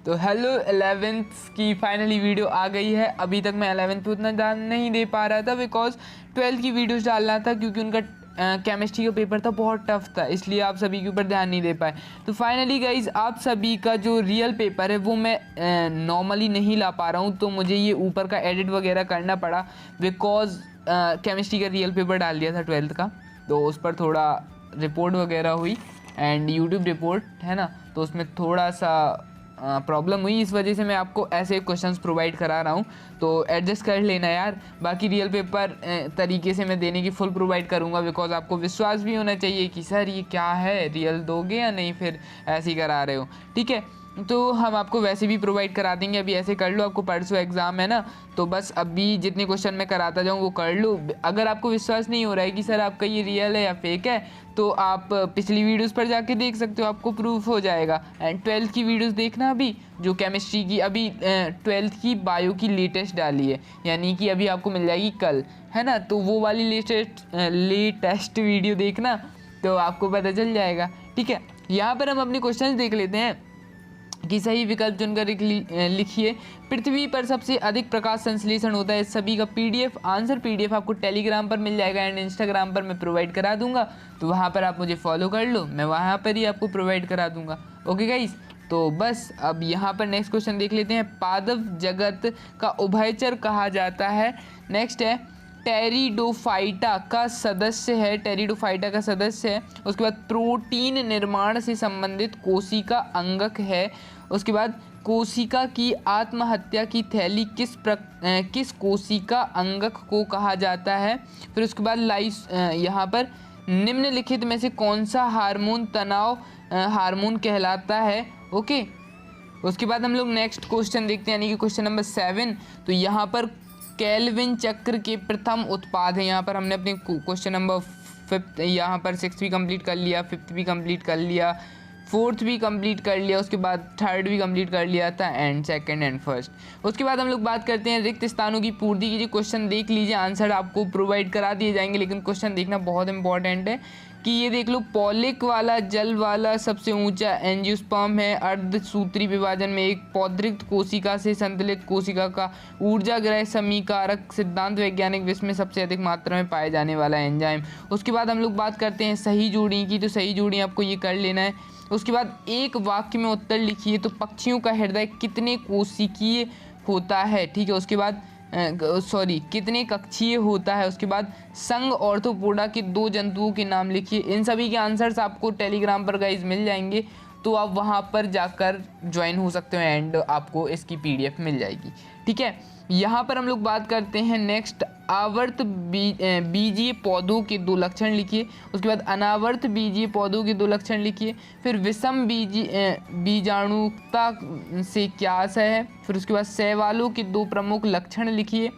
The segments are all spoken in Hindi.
तो हेलो 11th की फाइनली वीडियो आ गई है। अभी तक मैं 11th पे उतना ध्यान नहीं दे पा रहा था बिकॉज 12th की वीडियोस डालना था, क्योंकि उनका केमिस्ट्री का पेपर था, बहुत टफ था, इसलिए आप सभी के ऊपर ध्यान नहीं दे पाए। तो फाइनली गाइज आप सभी का जो रियल पेपर है वो मैं नॉर्मली नहीं ला पा रहा हूँ, तो मुझे ये ऊपर का एडिट वगैरह करना पड़ा बिकॉज केमिस्ट्री का रियल पेपर डाल दिया था 12th का, तो उस पर थोड़ा रिपोर्ट वगैरह हुई एंड यूट्यूब रिपोर्ट है ना, तो उसमें थोड़ा सा प्रॉब्लम हुई। इस वजह से मैं आपको ऐसे क्वेश्चंस प्रोवाइड करा रहा हूँ, तो एडजस्ट कर लेना यार। बाकी रियल पेपर तरीके से मैं देने की फुल प्रोवाइड करूँगा बिकॉज आपको विश्वास भी होना चाहिए कि सर ये क्या है, रियल दोगे या नहीं, फिर ऐसे ही करा रहे हो, ठीक है। तो हम आपको वैसे भी प्रोवाइड करा देंगे। अभी ऐसे कर लो, आपको परसों एग्ज़ाम है ना, तो बस अभी जितने क्वेश्चन मैं कराता जाऊँ वो कर लो। अगर आपको विश्वास नहीं हो रहा है कि सर आपका ये रियल है या फेक है, तो आप पिछली वीडियोस पर जाके देख सकते हो, आपको प्रूफ हो जाएगा। एंड 12th की वीडियोस देखना, अभी जो केमिस्ट्री की, अभी 12th की बायो की लेटेस्ट डाली है, यानी कि अभी आपको मिल जाएगी कल, है ना, तो वो वाली लेटेस्ट वीडियो देखना, तो आपको पता चल जाएगा, ठीक है। यहाँ पर हम अपने क्वेश्चन देख लेते हैं कि सही विकल्प चुनकर लिखिए। पृथ्वी पर सबसे अधिक प्रकाश संश्लेषण होता है। सभी का पीडीएफ आंसर पीडीएफ आपको टेलीग्राम पर मिल जाएगा एंड इंस्टाग्राम पर मैं प्रोवाइड करा दूंगा, तो वहाँ पर आप मुझे फॉलो कर लो, मैं वहाँ पर ही आपको प्रोवाइड करा दूंगा। ओके गाइस, तो बस अब यहाँ पर नेक्स्ट क्वेश्चन देख लेते हैं। पादप जगत का उभयचर कहा जाता है। नेक्स्ट है टेरिडोफाइटा का सदस्य है, टेरिडोफाइटा का सदस्य है। उसके बाद प्रोटीन निर्माण से संबंधित कोशिका अंगक है। उसके बाद कोशिका की आत्महत्या की थैली किस कोशिका अंगक को कहा जाता है। फिर उसके बाद यहाँ पर निम्नलिखित में से कौन सा हार्मोन तनाव हार्मोन कहलाता है। ओके, उसके बाद हम लोग नेक्स्ट क्वेश्चन देखते हैं, यानी कि क्वेश्चन नंबर 7। तो यहाँ पर केल्विन चक्र के प्रथम उत्पाद है। यहाँ पर हमने अपने क्वेश्चन नंबर 5th, यहाँ पर 6th भी कंप्लीट कर लिया, 5th भी कंप्लीट कर लिया, 4th भी कंप्लीट कर लिया, उसके बाद 3rd भी कंप्लीट कर लिया था, एंड 2nd एंड 1st। उसके बाद हम लोग बात करते हैं रिक्त स्थानों की पूर्ति कीजिए। क्वेश्चन देख लीजिए, आंसर आपको प्रोवाइड करा दिए जाएंगे, लेकिन क्वेश्चन देखना बहुत इंपॉर्टेंट है कि ये देख लो, पॉलिक वाला जल वाला सबसे ऊंचा एंजियोस्पर्म है। अर्धसूत्री विभाजन में एक पौधृक्त कोशिका से संतुलित कोशिका का ऊर्जा ग्रह समीकारक सिद्धांत वैज्ञानिक विश्व में सबसे अधिक मात्रा में पाए जाने वाला एंजाइम। उसके बाद हम लोग बात करते हैं सही जोड़ी की, तो सही जोड़ी आपको ये कर लेना है। उसके बाद एक वाक्य में उत्तर लिखिए, तो पक्षियों का हृदय कितने कोशिकीय होता है, ठीक है। उसके बाद कितने कक्षीय होता है। उसके बाद संघ ऑर्थोपोडा के 2 जंतुओं के नाम लिखिए। इन सभी के आंसर्स आपको टेलीग्राम पर गाइज मिल जाएंगे, तो आप वहाँ पर जाकर ज्वाइन हो सकते हो एंड आपको इसकी पीडीएफ मिल जाएगी, ठीक है। यहाँ पर हम लोग बात करते हैं नेक्स्ट, आवर्त बीजीय पौधों के 2 लक्षण लिखिए। उसके बाद अनावर्त बीजीय पौधों के 2 लक्षण लिखिए। फिर विषम बीजाणुता से क्या आशय है। फिर उसके बाद शैवालों के 2 प्रमुख लक्षण लिखिए।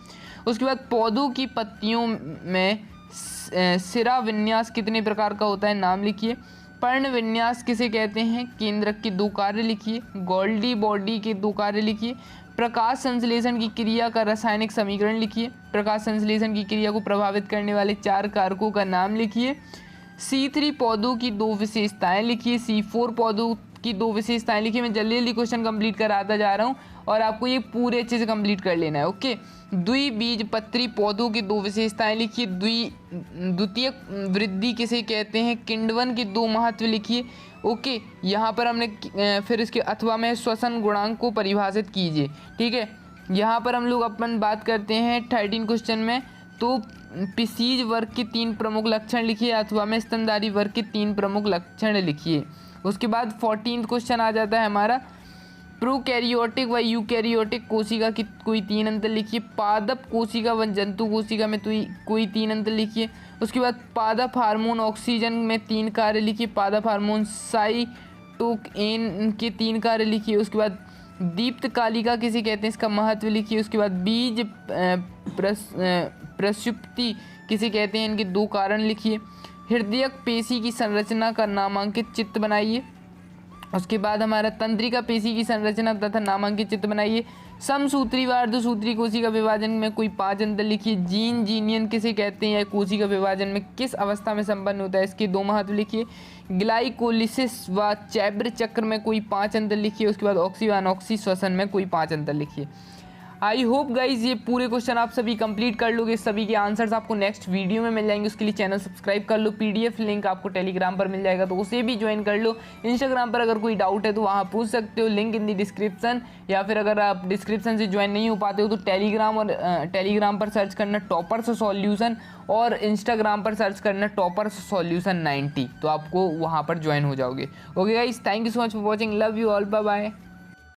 उसके बाद पौधों की पत्तियों में सिरा विन्यास कितने प्रकार का होता है, नाम लिखिए। पर्ण विन्यास किसे कहते हैं, केंद्रक के 2 कार्य लिखिए। गोल्डी बॉडी के 2 कार्य लिखिए। प्रकाश संश्लेषण की क्रिया का रासायनिक समीकरण लिखिए। प्रकाश संश्लेषण की क्रिया को प्रभावित करने वाले 4 कारकों का नाम लिखिए। C3 पौधों की 2 विशेषताएं लिखिए। C4 पौधों की 2 विशेषताएं लिखिए। मैं जल्दी जल्दी क्वेश्चन कंप्लीट कराता जा रहा हूँ और आपको ये पूरे अच्छे से कंप्लीट कर लेना है। ओके, द्विबीजपत्री पौधों की 2 विशेषताएं लिखिए। द्वितीयक वृद्धि किसे कहते हैं, किण्वन के 2 महत्व लिखिए। ओके, यहाँ पर हमने फिर इसके अथवा में श्वसन गुणांक को परिभाषित कीजिए, ठीक है। यहाँ पर हम लोग अपन बात करते हैं 13 क्वेश्चन में, तो पिसीज वर्ग के 3 प्रमुख लक्षण लिखिए। अथवा में स्तनधारी वर्ग के 3 प्रमुख लक्षण लिखिए। उसके बाद 14th क्वेश्चन आ जाता है हमारा, प्रोकैरियोटिक व यूकैरियोटिक कोशिका की कोई 3 अंतर लिखिए। पादप कोशिका व जंतु कोशिका में कोई 3 अंतर लिखिए। उसके बाद पादप हार्मोन ऑक्सीजन में 3 कार्य लिखिए। पादप हार्मोन साइटोकिन के 3 कार्य लिखिए। उसके बाद दीप्त कालिका किसे कहते हैं, इसका महत्व लिखिए। उसके बाद बीज प्रसुप्ति किसे कहते हैं, इनके 2 कारण लिखिए। हृदयक पेशी की संरचना का नामांकित चित्र बनाइए। उसके बाद हमारा तंत्रिका पेशी की संरचना तथा नामांकित चित्र बनाइए। समसूत्री व अर्धसूत्री कोशिका विभाजन में कोई 5 अंतर लिखिए। जीन जीनियन किसे कहते हैं? कोशिका विभाजन में किस अवस्था में संपन्न होता है? इसके 2 महत्व लिखिए। ग्लाइकोलिसिस व चैब्र चक्र में कोई 5 अंतर लिखिए। उसके बाद ऑक्सी व अनऑक्सी श्वसन में कोई 5 अंतर लिखिए। आई होप गाइज ये पूरे क्वेश्चन आप सभी कंप्लीट कर लोगे। सभी के आंसर्स आपको नेक्स्ट वीडियो में मिल जाएंगे। उसके लिए चैनल सब्सक्राइब कर लो। पीडीएफ लिंक आपको टेलीग्राम पर मिल जाएगा तो उसे भी ज्वाइन कर लो। इंस्टाग्राम पर अगर कोई डाउट है तो वहाँ पूछ सकते हो, लिंक इन दी डिस्क्रिप्शन। या फिर अगर आप डिस्क्रिप्शन से ज्वाइन नहीं हो पाते हो तो टेलीग्राम पर सर्च करना टॉपर्स सॉल्यूशन और इंस्टाग्राम पर सर्च करना टॉपर्स सॉल्यूशन 90, तो आपको वहाँ पर ज्वाइन हो जाओगे। Okay guys, thank you so much for watching. Love you all, bye bye.